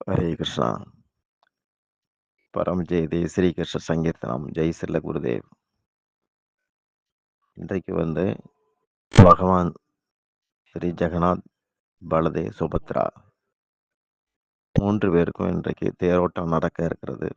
ஹரே கிருஷ்ணா. பரம் ஜெயதே ஸ்ரீ கிருஷ்ண சங்கீர்த்தனம். ஜெய் செல்ல குருதேவ். இன்றைக்கு பகவான் ஸ்ரீ ஜெகநாத், பலதேவ், சுபத்ரா 3 பேருக்கும் இன்றைக்கு தேரோட்டம் நடக்க இருக்கிறது.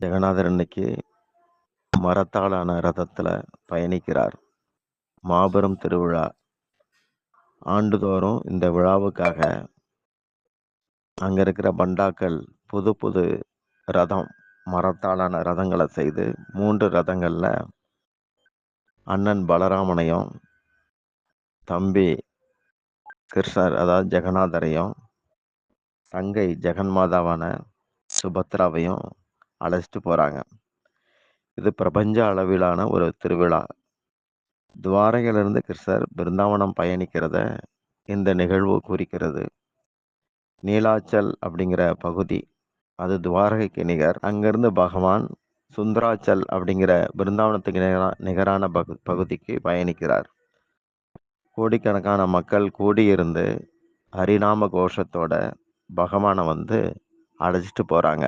ஜெகநாதர் இன்னைக்கு மரத்தாலான ரதத்துல பயணிக்கிறார். மாபெரும் திருவிழா. ஆண்டுதோறும் இந்த விழாவுக்காக அங்க இருக்கிற பண்டாக்கள் புது புது ரதம், மரத்தாலான ரதங்களை செய்து 3 ரதங்கள்ல அண்ணன் பலராமனையும் தம்பி கிருஷ்ணர் அதாவது ஜெகநாதரையும் தங்கை ஜெகன்மாதாவான சுபத்ராவையும் அழைச்சிட்டு போறாங்க. இது பிரபஞ்ச அளவிலான ஒரு திருவிழா. துவாரகையிலிருந்து கிருஷ்ணர் பிருந்தாவனம் பயணிக்கிறத இந்த நிகழ்வு குறிக்கிறது. நீலாச்சல் அப்படிங்கிற பகுதி, அது துவாரகைக்கு நிகர். அங்கிருந்து பகவான் சுந்தராச்சல் அப்படிங்கிற பிருந்தாவனத்துக்கு நிகரான பகுதிக்கு பயணிக்கிறார். கோடிக்கணக்கான மக்கள் கூடியிருந்து ஹரிநாம கோஷத்தோட பகவானை அழைச்சிட்டு போறாங்க.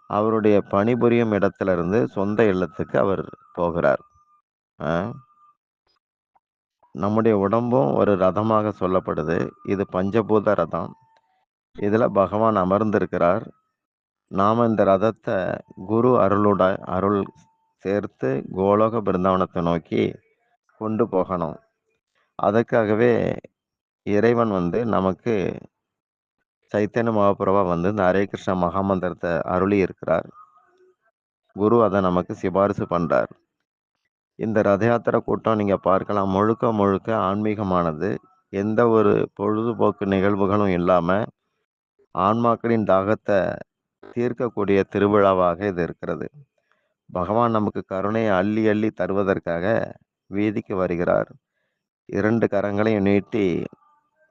அவருடைய பணிபுரியும் இடத்துல இருந்து சொந்த இல்லத்துக்கு அவர் போகிறார். நம்முடைய உடம்பும் ஒரு ரதமாக சொல்லப்படுது. இது பஞ்சபூத ரதம். இதுல பகவான் அமர்ந்திருக்கிறார். நாம இந்த ரதத்தை குரு அருள் சேர்த்து கோலோக பிருந்தாவனத்தை நோக்கி கொண்டு போகணும். அதுக்காகவே இறைவன் நமக்கு சைத்தன்ய மகாபிரபா இந்த ஹரே கிருஷ்ண மகாமந்திரத்தை அருளி இருக்கிறார். குரு அதை நமக்கு சிபாரிசு பண்றார். இந்த ரத யாத்திரை கூட்டம் நீங்க பார்க்கலாம், முழுக்க முழுக்க ஆன்மீகமானது. எந்த ஒரு பொழுதுபோக்கு நிகழ்வுகளும் இல்லாம ஆன்மாக்களின் தாகத்தை தீர்க்கக்கூடிய திருவிழாவாக இது இருக்கிறது. பகவான் நமக்கு கருணையை அள்ளி அள்ளி தருவதற்காக வீதிக்கு வருகிறார். 2 கரங்களையும் நீட்டி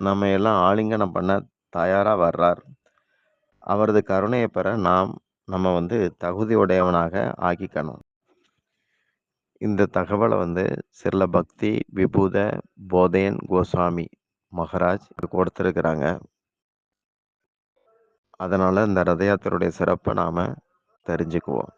நம்ம எல்லாம் ஆலிங்கனம் பண்ண தயாரா வர்றார். அவரது கருணையை பெற நம்ம தகுதி உடையவனாக ஆக்கிக்கணும். இந்த தகவலை சில பக்தி விபூத போதையன் கோஸ்வாமி மகாராஜ் கொடுத்திருக்கிறாங்க. அதனால இந்த ரத யாத்திரையுடைய சிறப்பை நாம தெரிஞ்சுக்குவோம்.